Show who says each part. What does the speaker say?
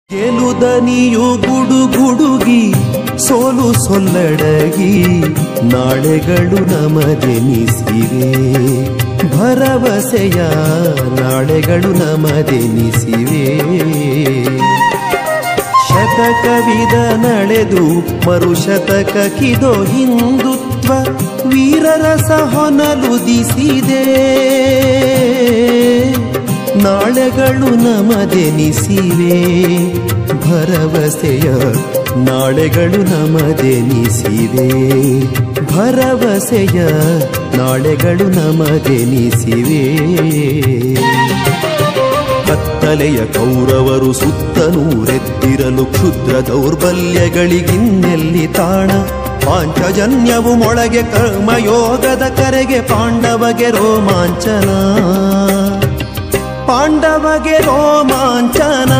Speaker 1: ಗೆಲುದನಿಯು ಗುಡುಗುಡುಗಿ ಸೋಲು ಸೊಲ್ಲಡಗಿ ನಾಳೆಗಳು ನಮದೆನಿಸಿವೆ ಭರವಸೆಯ ನಾಳೆಗಳು ನಮದೆನಿಸಿವೆ ಶತಕವಿದ ನಡೆದು ಮರುಶತಕಕ್ಕಿದೋ ಹಿಂದುತ್ವ ವೀರರಸ ಹೊನಲುದಿಸಿದೆ ನಾಳೆಗಳು ನಮದೆನಿಸಿವೆ ಭರವಸೆಯ ನಾಳೆಗಳು ನಮದೆನಿಸಿವೆ ಭರವಸೆಯ ನಾಳೆಗಳು ನಮದೆನಿಸಿವೆ ಕತ್ತಲೆಯ ಕೌರವರು ಸುತ್ತನೂರೆತ್ತಿರಲು ಕ್ಷುದ್ರ ದೌರ್ಬಲ್ಯಗಳಿಗಿನ್ನೆಲ್ಲಿ ತಾಣ ಪಾಂಚಜನ್ಯವು ಮೊಳಗೆ ಕರ್ಮಯೋಗದ ಕರೆಗೆ ಪಾಂಡವಗೆ ರೋಮಾಂಚನ ಪಾಂಡವಗೆ ರೋಮಾಂಚನ